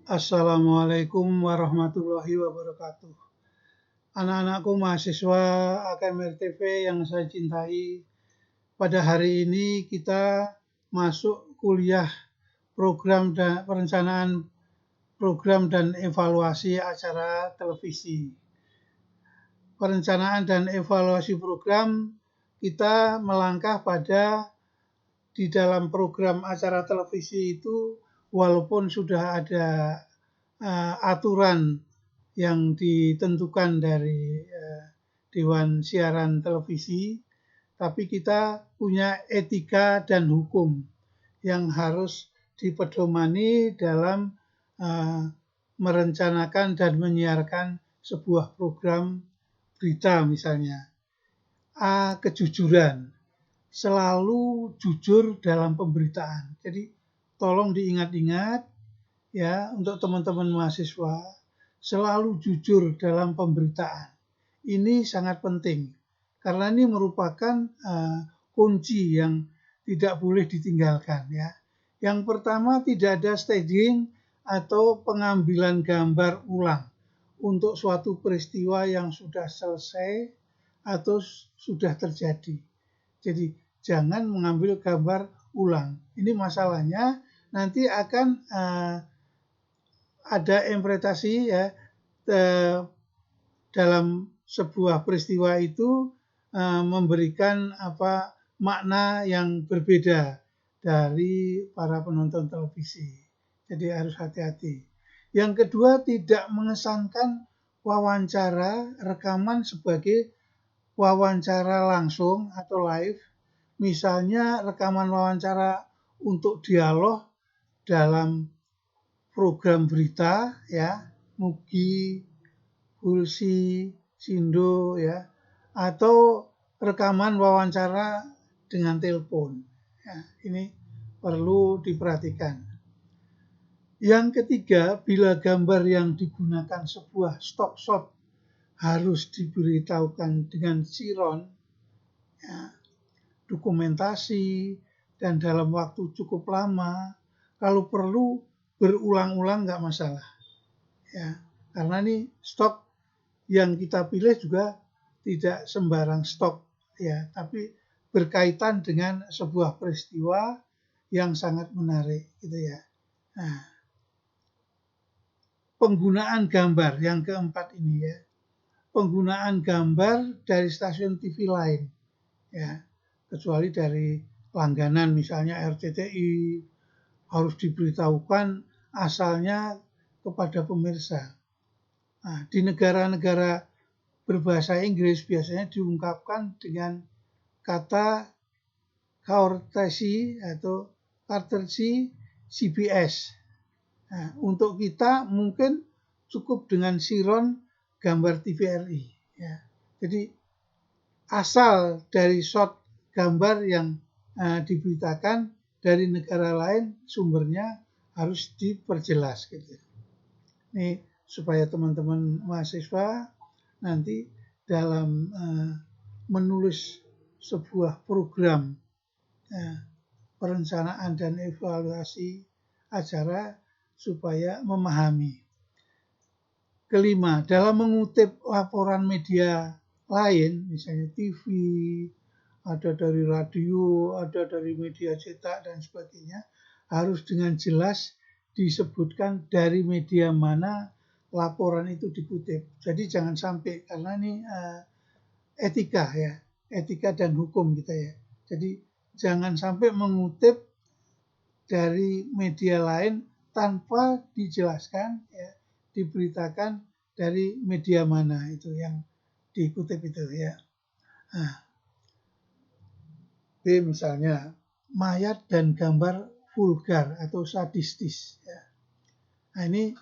Assalamualaikum warahmatullahi wabarakatuh. Anak-anakku mahasiswa AKMR TV yang saya cintai, pada hari ini kita masuk kuliah perencanaan program dan evaluasi acara televisi. Perencanaan dan evaluasi program kita melangkah pada di dalam program acara televisi itu, walaupun sudah ada aturan yang ditentukan dari Dewan Siaran Televisi, tapi kita punya etika dan hukum yang harus dipedomani dalam merencanakan dan menyiarkan sebuah program berita misalnya. Kejujuran, selalu jujur dalam pemberitaan. Jadi tolong diingat-ingat ya untuk teman-teman mahasiswa, selalu jujur dalam pemberitaan. Ini sangat penting karena ini merupakan kunci yang tidak boleh ditinggalkan ya. Yang pertama, tidak ada staging atau pengambilan gambar ulang untuk suatu peristiwa yang sudah selesai atau sudah terjadi. Jadi jangan mengambil gambar ulang. Ini masalahnya nanti akan ada interpretasi ya dalam sebuah peristiwa itu memberikan makna yang berbeda dari para penonton televisi. Jadi harus hati-hati. Yang kedua, tidak mengesankan wawancara rekaman sebagai wawancara langsung atau live. Misalnya rekaman wawancara untuk dialog dalam program berita ya, Mugi, Hulsi, Sindo ya, atau rekaman wawancara dengan telepon. Ya, ini perlu diperhatikan. Yang ketiga, bila gambar yang digunakan sebuah stock shot harus diberitahukan dengan siron, ya, dokumentasi dan dalam waktu cukup lama. Kalau perlu berulang-ulang nggak masalah, ya, karena ini stok yang kita pilih juga tidak sembarang stok, ya, tapi berkaitan dengan sebuah peristiwa yang sangat menarik, gitu ya. Nah, penggunaan gambar yang keempat ini ya, penggunaan gambar dari stasiun TV lain, ya, kecuali dari langganan misalnya RCTI, harus diberitahukan asalnya kepada pemirsa. Nah, di negara-negara berbahasa Inggris biasanya diungkapkan dengan kata courtesy atau courtesy CBS. Nah, untuk kita mungkin cukup dengan siron gambar TVRI. Ya. Jadi asal dari shot gambar yang diberitakan dari negara lain, sumbernya harus diperjelas gitu. Ini supaya teman-teman mahasiswa nanti dalam menulis sebuah program perencanaan dan evaluasi acara supaya memahami. Kelima, dalam mengutip laporan media lain, misalnya TV, ada dari radio, ada dari media cetak dan sebagainya, harus dengan jelas disebutkan dari media mana laporan itu dikutip. Jadi jangan sampai, karena ini etika ya, etika dan hukum kita ya. Jadi jangan sampai mengutip dari media lain tanpa dijelaskan ya, diberitakan dari media mana itu yang dikutip itu ya. Nah, misalnya mayat dan gambar vulgar atau sadistis ya. Nah, ini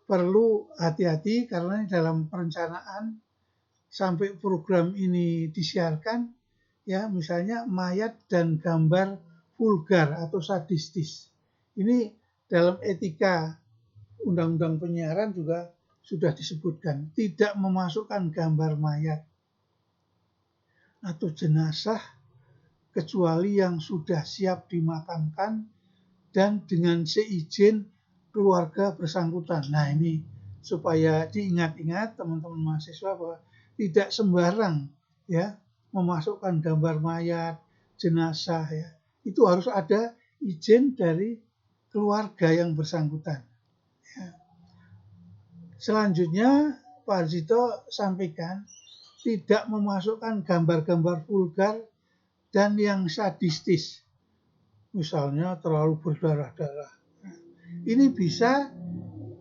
perlu hati-hati karena dalam perencanaan sampai program ini disiarkan ya, misalnya mayat dan gambar vulgar atau sadistis. Ini dalam etika undang-undang penyiaran juga sudah disebutkan, tidak memasukkan gambar mayat atau jenazah kecuali yang sudah siap dimakamkan dan dengan seizin keluarga bersangkutan. Nah, ini supaya diingat-ingat teman-teman mahasiswa bahwa tidak sembarang ya memasukkan gambar mayat, jenazah ya. Itu harus ada izin dari keluarga yang bersangkutan. Ya. Selanjutnya Pak Arsito sampaikan tidak memasukkan gambar-gambar vulgar dan yang sadistis. Misalnya terlalu berdarah-darah. Ini bisa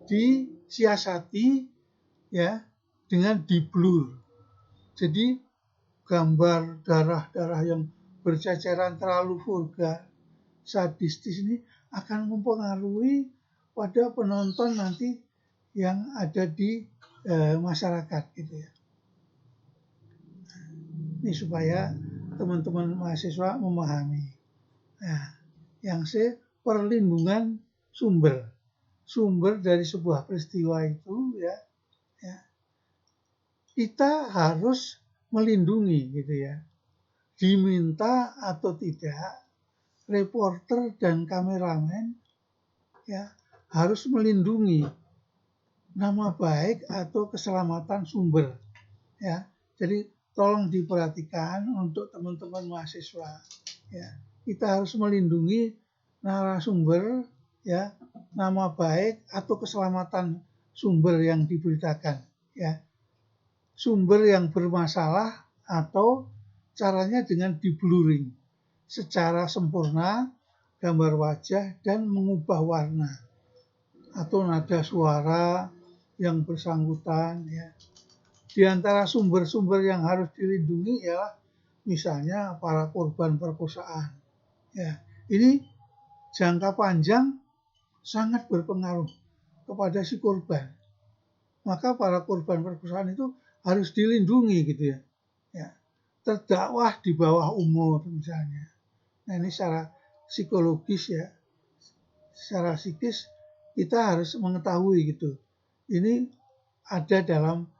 disiasati ya dengan di-blur. Jadi gambar darah-darah yang berceceran terlalu vulgar, sadistis ini akan mempengaruhi pada penonton nanti yang ada di masyarakat gitu ya. Ini supaya teman-teman mahasiswa memahami. Nah, yang perlindungan sumber dari sebuah peristiwa itu ya kita harus melindungi gitu ya. Diminta atau tidak, reporter dan kameramen ya harus melindungi nama baik atau keselamatan sumber ya. Jadi tolong diperhatikan untuk teman-teman mahasiswa ya. Kita harus melindungi narasumber ya, nama baik atau keselamatan sumber yang diberitakan ya. Sumber yang bermasalah atau caranya dengan di-blurring secara sempurna gambar wajah dan mengubah warna atau nada suara yang bersangkutan ya. Di antara sumber-sumber yang harus dilindungi ialah misalnya para korban perkosaan. Ya, ini jangka panjang sangat berpengaruh kepada si korban. Maka para korban perkosaan itu harus dilindungi gitu ya. Ya, terdakwah di bawah umur misalnya. Nah, ini secara psikologis ya, secara psikis kita harus mengetahui gitu. Ini ada dalam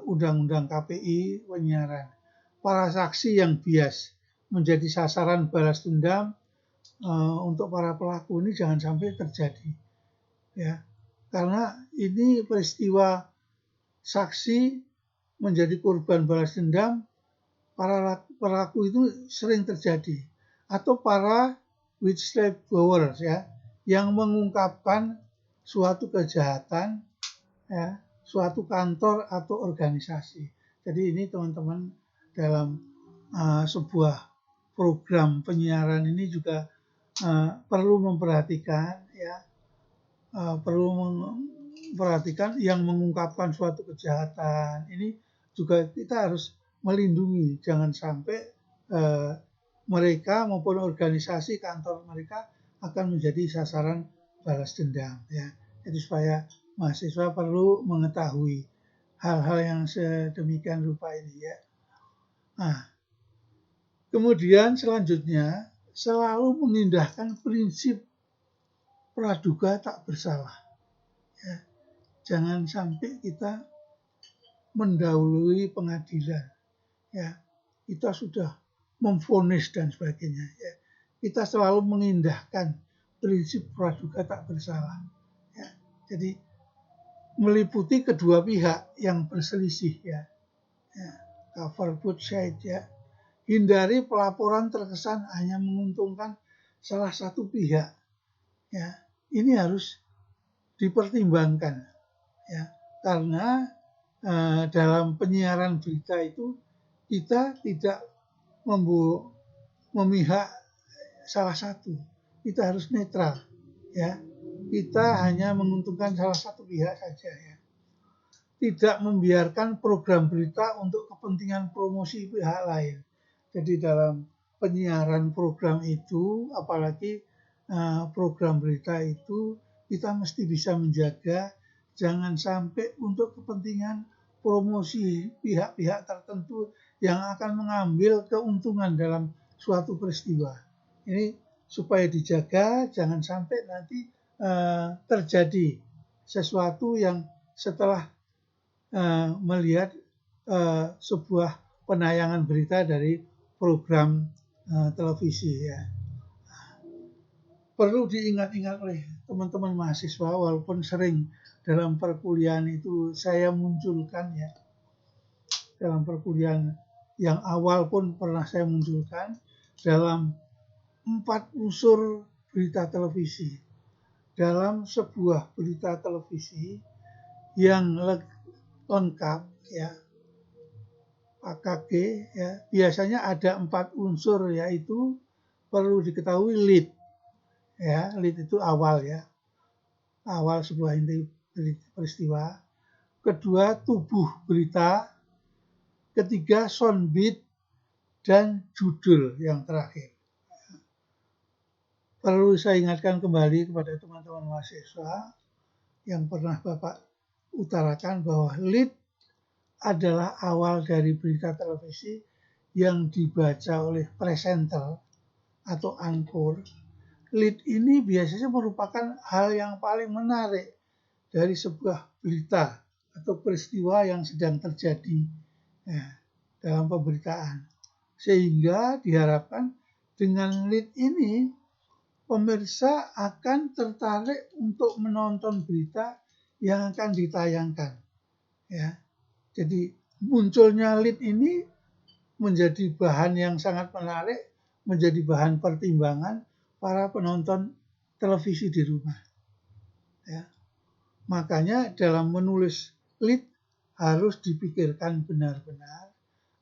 Undang-Undang KPI penyiaran. Para saksi yang bias menjadi sasaran balas dendam untuk para pelaku ini jangan sampai terjadi. Ya, karena ini peristiwa saksi menjadi korban balas dendam, para pelaku itu sering terjadi. Atau para whistleblowers ya, yang mengungkapkan suatu kejahatan ya, suatu kantor atau organisasi. Jadi ini teman-teman dalam sebuah program penyiaran ini juga perlu memperhatikan ya, perlu memperhatikan yang mengungkapkan suatu kejahatan. Ini juga kita harus melindungi, jangan sampai mereka maupun organisasi kantor mereka akan menjadi sasaran balas dendam ya. Jadi supaya mahasiswa perlu mengetahui hal-hal yang sedemikian rupa ini ya. Nah, kemudian selanjutnya selalu mengindahkan prinsip praduga tak bersalah. Ya. Jangan sampai kita mendahului pengadilan. Ya, kita sudah memvonis dan sebagainya. Ya. Kita selalu mengindahkan prinsip praduga tak bersalah. Ya. Jadi meliputi kedua pihak yang berselisih ya. Ya, cover both sides ya. Hindari pelaporan terkesan hanya menguntungkan salah satu pihak. Ya, ini harus dipertimbangkan ya. Karena dalam penyiaran berita itu kita tidak memihak salah satu. Kita harus netral ya. Kita hanya menguntungkan salah satu pihak saja ya. Tidak membiarkan program berita untuk kepentingan promosi pihak lain. Jadi dalam penyiaran program itu, apalagi program berita itu, kita mesti bisa menjaga jangan sampai untuk kepentingan promosi pihak-pihak tertentu yang akan mengambil keuntungan dalam suatu peristiwa. Ini supaya dijaga, jangan sampai nanti terjadi sesuatu yang setelah melihat sebuah penayangan berita dari program televisi ya. perlu diingat-ingat oleh teman-teman mahasiswa, walaupun sering dalam perkuliahan itu saya munculkan ya, dalam perkuliahan yang awal pun pernah saya munculkan dalam 4 unsur berita televisi. Dalam sebuah berita televisi yang lengkap ya, AKG ya, biasanya ada 4 unsur, yaitu perlu diketahui lead ya, lead itu awal ya, awal sebuah inti peristiwa. Kedua, tubuh berita. Ketiga, soundbite, dan judul yang terakhir. Perlu saya ingatkan kembali kepada teman-teman mahasiswa yang pernah Bapak utarakan bahwa lead adalah awal dari berita televisi yang dibaca oleh presenter atau anchor. Lead ini biasanya merupakan hal yang paling menarik dari sebuah berita atau peristiwa yang sedang terjadi ya, dalam pemberitaan. Sehingga diharapkan dengan lead ini pemirsa akan tertarik untuk menonton berita yang akan ditayangkan. Ya. Jadi munculnya lead ini menjadi bahan yang sangat menarik, menjadi bahan pertimbangan para penonton televisi di rumah. Ya. Makanya dalam menulis lead harus dipikirkan benar-benar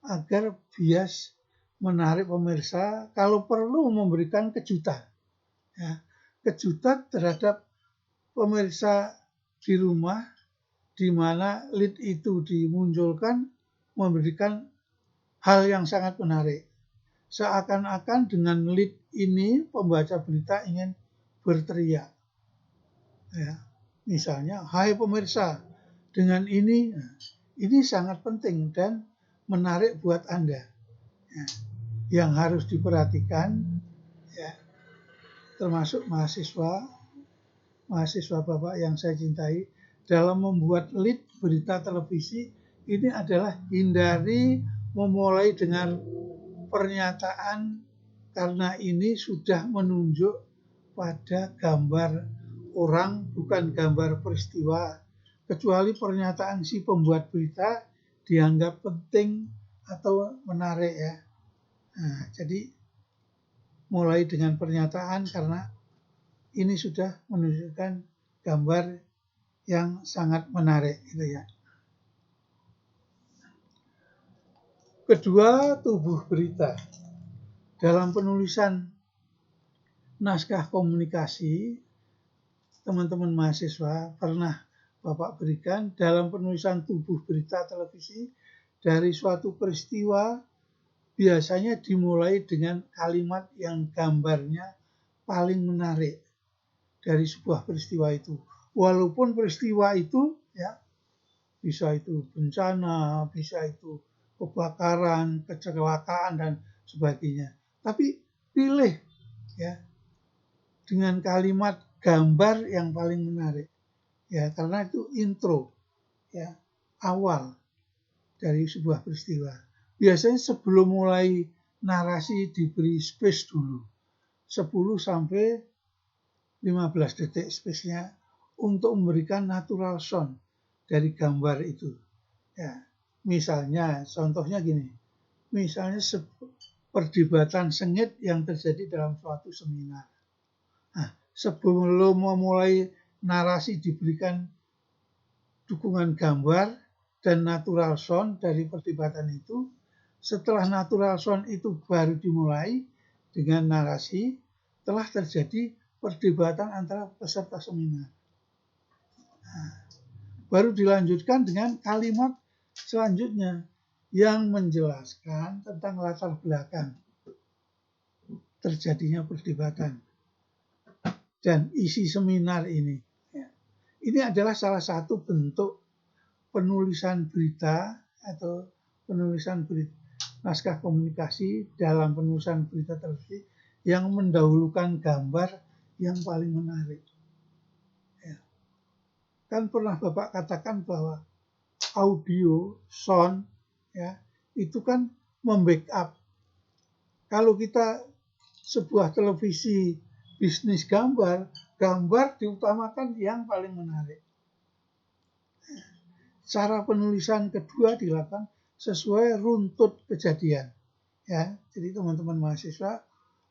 agar bias menarik pemirsa, kalau perlu memberikan kejutan. Ya, kejutan terhadap pemirsa di rumah, di mana lead itu dimunculkan memberikan hal yang sangat menarik. Seakan-akan dengan lead ini pembaca berita ingin berteriak. Ya, misalnya, hai pemirsa, dengan ini sangat penting dan menarik buat Anda. Ya, yang harus diperhatikan, ya, termasuk mahasiswa Bapak yang saya cintai, dalam membuat lead berita televisi ini adalah hindari memulai dengan pernyataan karena ini sudah menunjuk pada gambar orang, bukan gambar peristiwa, kecuali pernyataan si pembuat berita dianggap penting atau menarik ya. Nah, jadi mulai dengan pernyataan karena ini sudah menunjukkan gambar yang sangat menarik gitu ya. Kedua, tubuh berita. Dalam penulisan naskah komunikasi, teman-teman mahasiswa pernah Bapak berikan dalam penulisan tubuh berita televisi dari suatu peristiwa biasanya dimulai dengan kalimat yang gambarnya paling menarik dari sebuah peristiwa itu. Walaupun peristiwa itu ya bisa itu bencana, bisa itu kebakaran, kecelakaan dan sebagainya. Tapi pilih ya dengan kalimat gambar yang paling menarik. Ya, karena itu intro ya, awal dari sebuah peristiwa. Biasanya sebelum mulai narasi diberi space dulu. 10 sampai 15 detik space-nya untuk memberikan natural sound dari gambar itu. Ya, misalnya, contohnya gini. Misalnya perdebatan sengit yang terjadi dalam suatu seminar. Nah, sebelum memulai narasi diberikan dukungan gambar dan natural sound dari perdebatan itu. Setelah natural sound itu baru dimulai dengan narasi, telah terjadi perdebatan antara peserta seminar. Nah, baru dilanjutkan dengan kalimat selanjutnya yang menjelaskan tentang latar belakang terjadinya perdebatan dan isi seminar ini. Ini adalah salah satu bentuk penulisan berita atau penulisan berita, naskah komunikasi dalam penulisan berita televisi yang mendahulukan gambar yang paling menarik. Ya. Kan pernah Bapak katakan bahwa audio, sound, ya, itu kan membackup. Kalau kita sebuah televisi bisnis gambar, gambar diutamakan yang paling menarik. Cara penulisan kedua dilakukan sesuai runtut kejadian. Ya, jadi teman-teman mahasiswa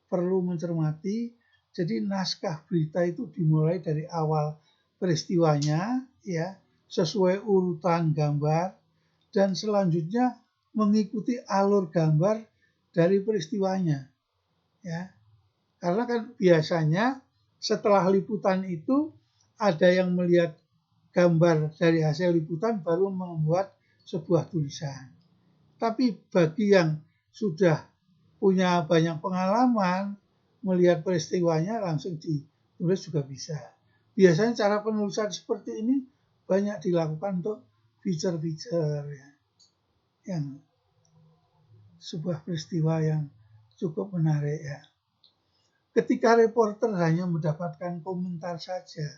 perlu mencermati. Jadi naskah berita itu dimulai dari awal peristiwanya, ya, sesuai urutan gambar, dan selanjutnya mengikuti alur gambar dari peristiwanya. Ya, karena kan biasanya setelah liputan itu ada yang melihat gambar dari hasil liputan baru membuat sebuah tulisan. Tapi bagi yang sudah punya banyak pengalaman melihat peristiwanya langsung ditulis juga bisa. Biasanya cara penulisan seperti ini banyak dilakukan untuk feature-feature ya, yang sebuah peristiwa yang cukup menarik ya. Ketika reporter hanya mendapatkan komentar saja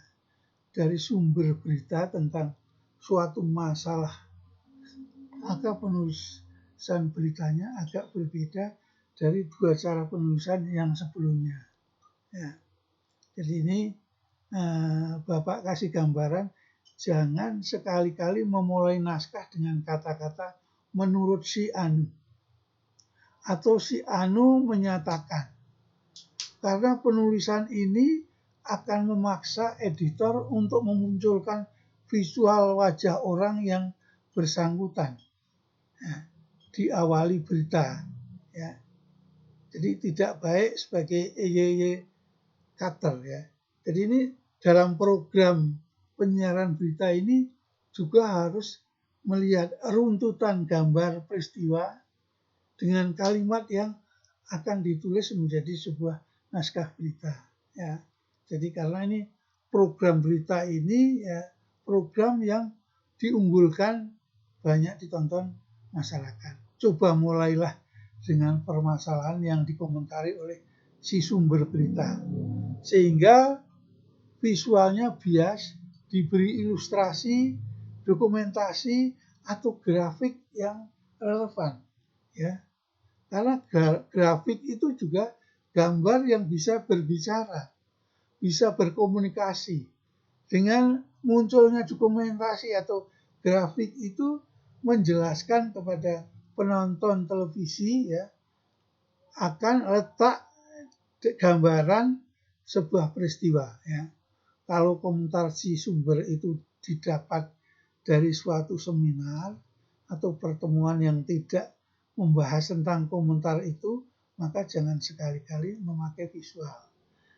dari sumber berita tentang suatu masalah, maka penulisan beritanya agak berbeda dari dua cara penulisan yang sebelumnya. Ya. Jadi ini Bapak kasih gambaran, jangan sekali-kali memulai naskah dengan kata-kata menurut si Anu. Atau si Anu menyatakan. Karena penulisan ini akan memaksa editor untuk memunculkan visual wajah orang yang bersangkutan. Ya, diawali berita. Ya. Jadi tidak baik sebagai EYY cutter ya. Jadi ini dalam program penyiaran berita ini juga harus melihat runtutan gambar peristiwa dengan kalimat yang akan ditulis menjadi sebuah naskah berita. Ya. Jadi karena ini program berita ini ya program yang diunggulkan banyak ditonton masyarakat. Coba mulailah dengan permasalahan yang dikomentari oleh si sumber berita. Sehingga visualnya bias, diberi ilustrasi, dokumentasi, atau grafik yang relevan. Ya. Karena grafik itu juga gambar yang bisa berbicara, bisa berkomunikasi. Dengan munculnya dokumentasi atau grafik itu menjelaskan kepada penonton televisi ya akan letak gambaran sebuah peristiwa ya. Kalau komentar si sumber itu didapat dari suatu seminar atau pertemuan yang tidak membahas tentang komentar itu, maka jangan sekali-kali memakai visual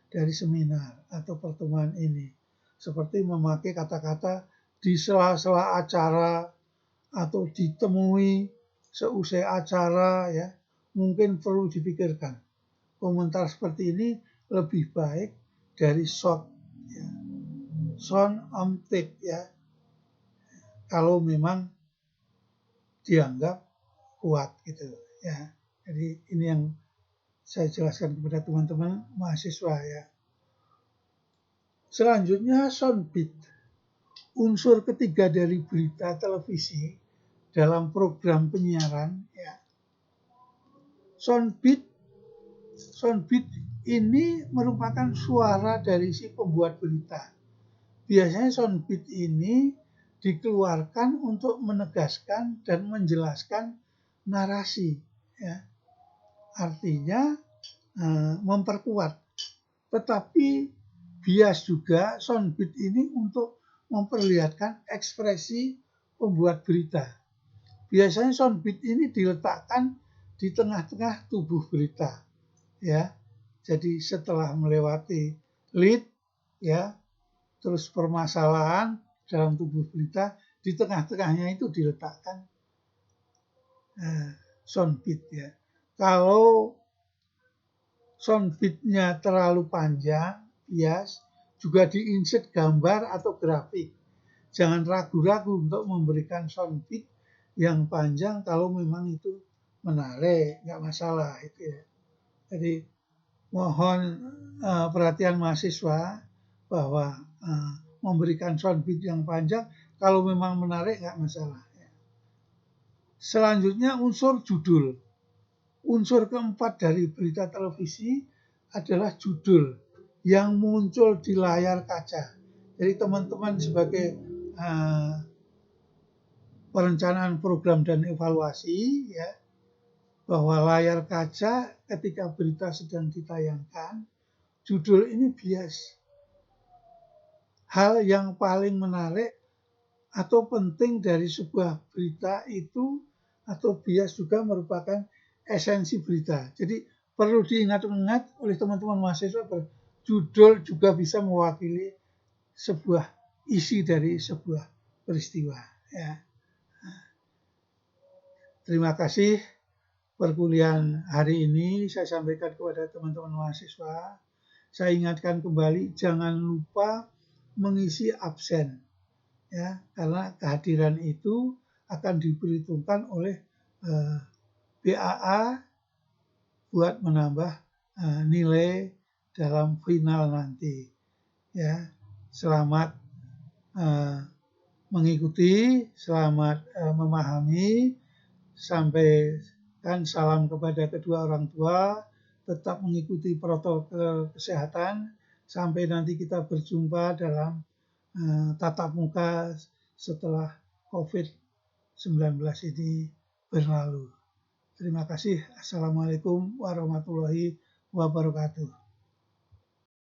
dari seminar atau pertemuan ini. Seperti memakai kata-kata di sela-sela acara atau ditemui seusai acara ya, mungkin perlu dipikirkan. Komentar seperti ini lebih baik dari shot ya. Sound on tape ya. Kalau memang dianggap kuat gitu ya. Jadi ini yang saya jelaskan kepada teman-teman mahasiswa ya. Selanjutnya soundbit. Unsur ketiga dari berita televisi dalam program penyiaran ya. Soundbit ini merupakan suara dari si pembuat berita. Biasanya soundbit ini dikeluarkan untuk menegaskan dan menjelaskan narasi ya. Artinya memperkuat. Tetapi bias juga soundbit ini untuk memperlihatkan ekspresi pembuat berita. Biasanya soundbit ini diletakkan di tengah-tengah tubuh berita. Ya. Jadi setelah melewati lead ya, terus permasalahan dalam tubuh berita, di tengah-tengahnya itu diletakkan soundbit ya. Kalau soundbitnya terlalu panjang, bias, juga diinsert gambar atau grafik. Jangan ragu-ragu untuk memberikan soundbit yang panjang kalau memang itu menarik, nggak masalah itu ya. Jadi mohon perhatian mahasiswa bahwa memberikan soundbit yang panjang kalau memang menarik nggak masalah. Selanjutnya unsur judul. Unsur keempat dari berita televisi adalah judul. yang muncul di layar kaca. Jadi teman-teman sebagai perencanaan program dan evaluasi ya, bahwa layar kaca ketika berita sedang ditayangkan, judul ini bias. Hal yang paling menarik atau penting dari sebuah berita itu atau bias juga merupakan esensi berita. Jadi perlu diingat-ingat oleh teman-teman mahasiswa bahwa judul juga bisa mewakili sebuah isi dari sebuah peristiwa. Ya. Terima kasih perkuliahan hari ini saya sampaikan kepada teman-teman mahasiswa. Saya ingatkan kembali jangan lupa mengisi absen. Ya, karena kehadiran itu akan diperhitungkan oleh BAA buat menambah nilai dalam final nanti. Ya, selamat mengikuti, selamat memahami. Sampai kan salam kepada kedua orang tua, tetap mengikuti protokol kesehatan sampai nanti kita berjumpa dalam tatap muka setelah COVID-19 ini berlalu. Terima kasih. Assalamualaikum warahmatullahi wabarakatuh.